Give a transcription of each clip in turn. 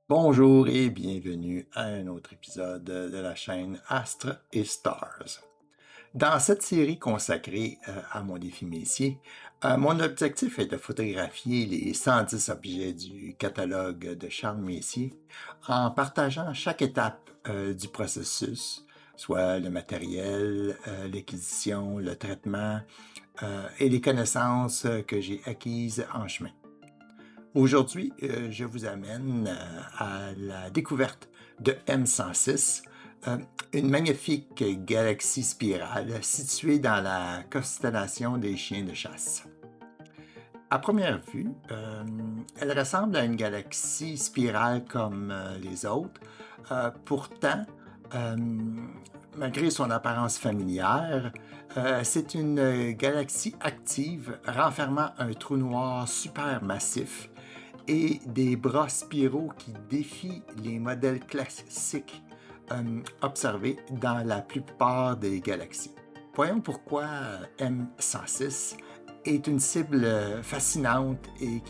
Bonjour et bienvenue à un autre épisode de la chaîne Astres et Stars. Dans cette série consacrée à mon défi Messier, mon objectif est de photographier les 110 objets du catalogue de Charles Messier en partageant chaque étape du processus, soit le matériel, l'acquisition, le traitement et les connaissances que j'ai acquises en chemin. Aujourd'hui, je vous amène à la découverte de M106, euh, une magnifique galaxie spirale située dans la constellation des chiens de chasse. À première vue, elle ressemble à une galaxie spirale comme les autres. Pourtant, euh, malgré son apparence familière, c'est une galaxie active renfermant un trou noir supermassif et des bras spiraux qui défient les modèles classiques observés dans la plupart des galaxies. Voyons pourquoi M106 est une cible fascinante et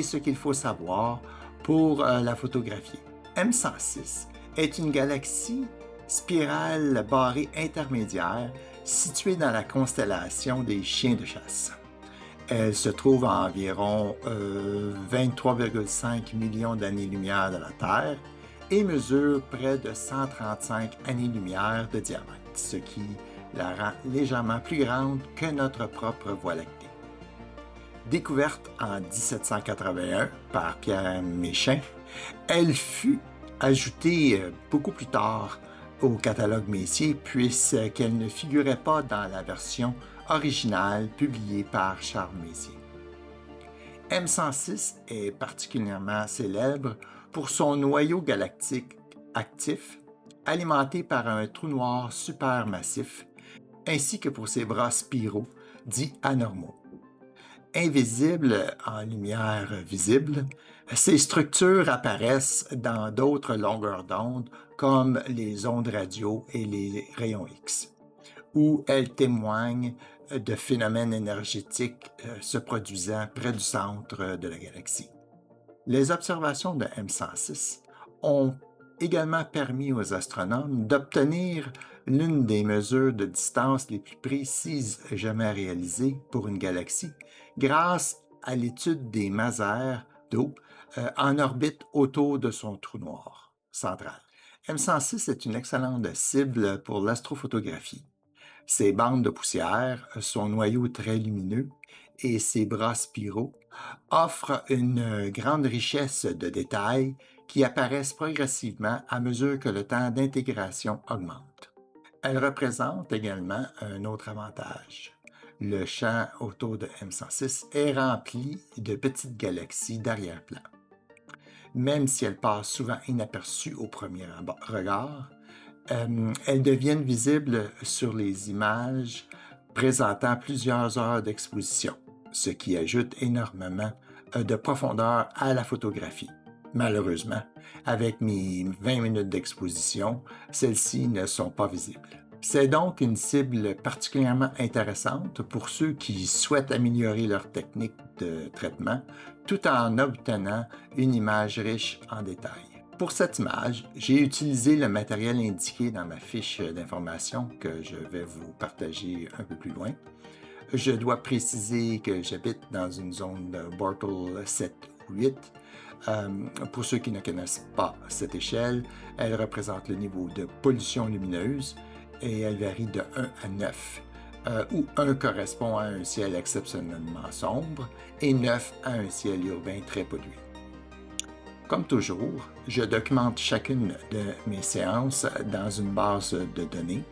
ce qu'il faut savoir pour la photographier. M106 est une galaxie spirale barrée intermédiaire située dans la constellation des chiens de chasse. Elle se trouve à environ 23,5 millions d'années-lumière de la Terre et mesure près de 135 années-lumière de diamètre, ce qui la rend légèrement plus grande que notre propre Voie lactée. Découverte en 1781 par Pierre Méchain, elle fut ajoutée beaucoup plus tard au catalogue Messier puisqu'elle ne figurait pas dans la version originale publiée par Charles Messier. M106 est particulièrement célèbre pour son noyau galactique actif, alimenté par un trou noir supermassif, ainsi que pour ses bras spiraux, dits anormaux. Invisibles en lumière visible, ces structures apparaissent dans d'autres longueurs d'onde comme les ondes radio et les rayons X, où elles témoignent de phénomènes énergétiques se produisant près du centre de la galaxie. Les observations de M106 ont également permis aux astronomes d'obtenir l'une des mesures de distance les plus précises jamais réalisées pour une galaxie grâce à l'étude des masers d'eau en orbite autour de son trou noir central. M106 est une excellente cible pour l'astrophotographie. Ses bandes de poussière, son noyau très lumineux et ses bras spiraux offrent une grande richesse de détails qui apparaissent progressivement à mesure que le temps d'intégration augmente. Elle représente également un autre avantage. Le champ autour de M106 est rempli de petites galaxies d'arrière-plan. Même si elles passent souvent inaperçues au premier regard, elles deviennent visibles sur les images présentant plusieurs heures d'exposition, ce qui ajoute énormément de profondeur à la photographie. Malheureusement, avec mes 20 minutes d'exposition, celles-ci ne sont pas visibles. C'est donc une cible particulièrement intéressante pour ceux qui souhaitent améliorer leur technique de traitement tout en obtenant une image riche en détails. Pour cette image, j'ai utilisé le matériel indiqué dans ma fiche d'information que je vais vous partager un peu plus loin. Je dois préciser que j'habite dans une zone de Bortle 7 ou 8. Pour ceux qui ne connaissent pas cette échelle, elle représente le niveau de pollution lumineuse et elle varie de 1 à 9, où 1 correspond à un ciel exceptionnellement sombre et 9 à un ciel urbain très pollué. Comme toujours, je documente chacune de mes séances dans une base de données,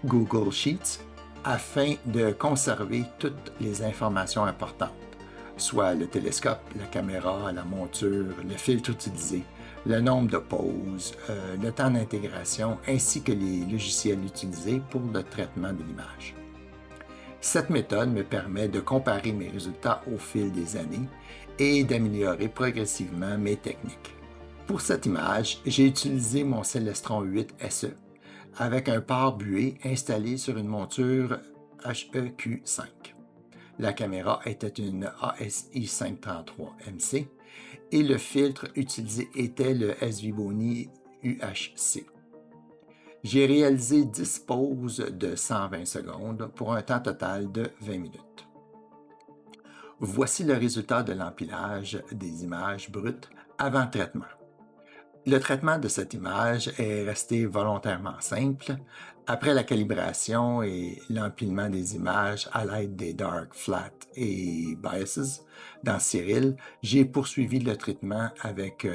Google Sheets, afin de conserver toutes les informations importantes, soit le télescope, la caméra, la monture, le filtre utilisé, le nombre de poses, le temps d'intégration, ainsi que les logiciels utilisés pour le traitement de l'image. Cette méthode me permet de comparer mes résultats au fil des années et d'améliorer progressivement mes techniques. Pour cette image, j'ai utilisé mon Celestron 8 SE avec un pare-buée installé sur une monture HEQ5. La caméra était une ASI 533 MC et le filtre utilisé était le SVBONY UHC. J'ai réalisé 10 pauses de 120 secondes pour un temps total de 20 minutes. Voici le résultat de l'empilage des images brutes avant traitement. Le traitement de cette image est resté volontairement simple. Après la calibration et l'empilement des images à l'aide des Dark, Flat et Biases dans Cyril, j'ai poursuivi le traitement avec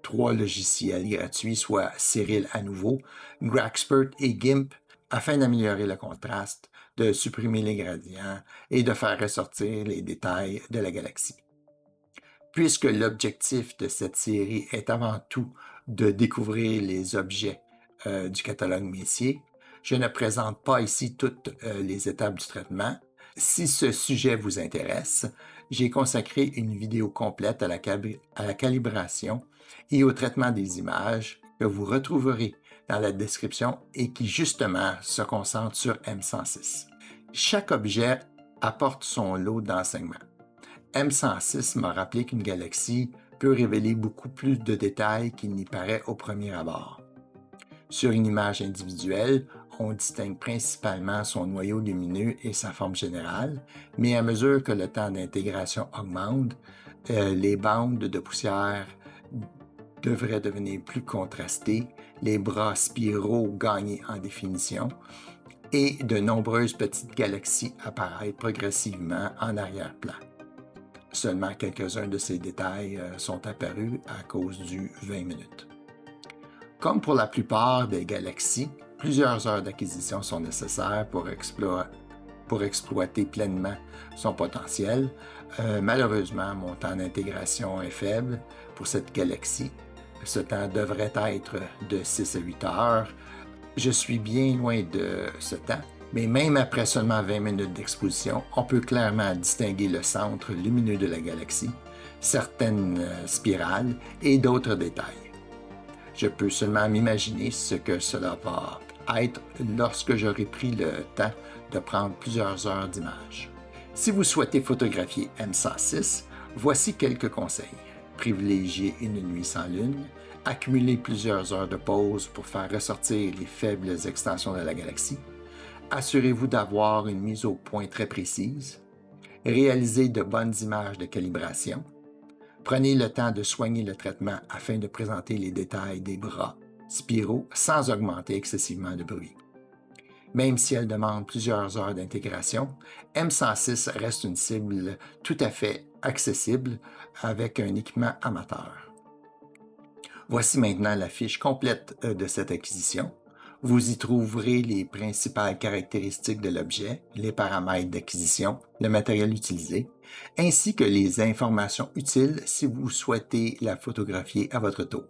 3 logiciels gratuits, soit Cyril à nouveau, Graxpert et GIMP, afin d'améliorer le contraste, de supprimer les gradients et de faire ressortir les détails de la galaxie. Puisque l'objectif de cette série est avant tout de découvrir les objets du catalogue Messier, je ne présente pas ici toutes les étapes du traitement. Si ce sujet vous intéresse, j'ai consacré une vidéo complète à la calibration et au traitement des images que vous retrouverez dans la description et qui justement se concentre sur M106. Chaque objet apporte son lot d'enseignements. M106 m'a rappelé qu'une galaxie peut révéler beaucoup plus de détails qu'il n'y paraît au premier abord. Sur une image individuelle, on distingue principalement son noyau lumineux et sa forme générale, mais à mesure que le temps d'intégration augmente, les bandes de poussière devraient devenir plus contrastées, les bras spiraux gagner en définition, et de nombreuses petites galaxies apparaître progressivement en arrière-plan. Seulement quelques-uns de ces détails sont apparus à cause du 20 minutes. Comme pour la plupart des galaxies, plusieurs heures d'acquisition sont nécessaires pour exploiter pleinement son potentiel. Malheureusement, mon temps d'intégration est faible pour cette galaxie. Ce temps devrait être de 6 à 8 heures. Je suis bien loin de ce temps. Mais même après seulement 20 minutes d'exposition, on peut clairement distinguer le centre lumineux de la galaxie, certaines spirales et d'autres détails. Je peux seulement m'imaginer ce que cela va être lorsque j'aurai pris le temps de prendre plusieurs heures d'images. Si vous souhaitez photographier M106, voici quelques conseils. Privilégiez une nuit sans lune, accumuler plusieurs heures de pause pour faire ressortir les faibles extensions de la galaxie, assurez-vous d'avoir une mise au point très précise. Réalisez de bonnes images de calibration. Prenez le temps de soigner le traitement afin de présenter les détails des bras spiraux sans augmenter excessivement le bruit. Même si elle demande plusieurs heures d'intégration, M106 reste une cible tout à fait accessible avec un équipement amateur. Voici maintenant la fiche complète de cette acquisition. Vous y trouverez les principales caractéristiques de l'objet, les paramètres d'acquisition, le matériel utilisé, ainsi que les informations utiles si vous souhaitez la photographier à votre tour.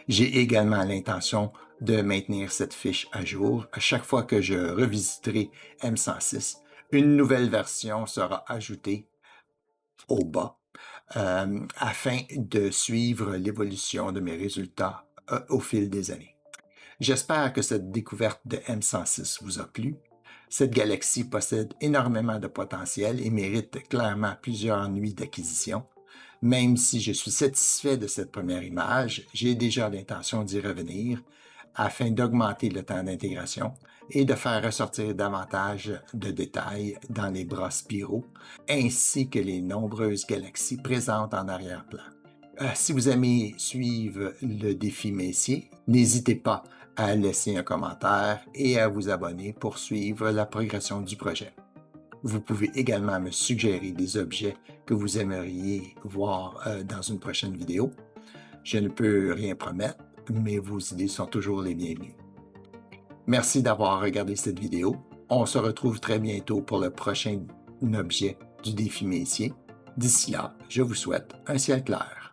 J'ai également l'intention de maintenir cette fiche à jour. À chaque fois que je revisiterai M106, une nouvelle version sera ajoutée au bas afin de suivre l'évolution de mes résultats au fil des années. J'espère que cette découverte de M106 vous a plu. Cette galaxie possède énormément de potentiel et mérite clairement plusieurs nuits d'acquisition. Même si je suis satisfait de cette première image, j'ai déjà l'intention d'y revenir afin d'augmenter le temps d'intégration et de faire ressortir davantage de détails dans les bras spiraux, ainsi que les nombreuses galaxies présentes en arrière-plan. Si vous aimez suivre le défi Messier, n'hésitez pas à laisser un commentaire et à vous abonner pour suivre la progression du projet. Vous pouvez également me suggérer des objets que vous aimeriez voir dans une prochaine vidéo. Je ne peux rien promettre, mais vos idées sont toujours les bienvenues. Merci d'avoir regardé cette vidéo. On se retrouve très bientôt pour le prochain objet du défi Messier. D'ici là, je vous souhaite un ciel clair.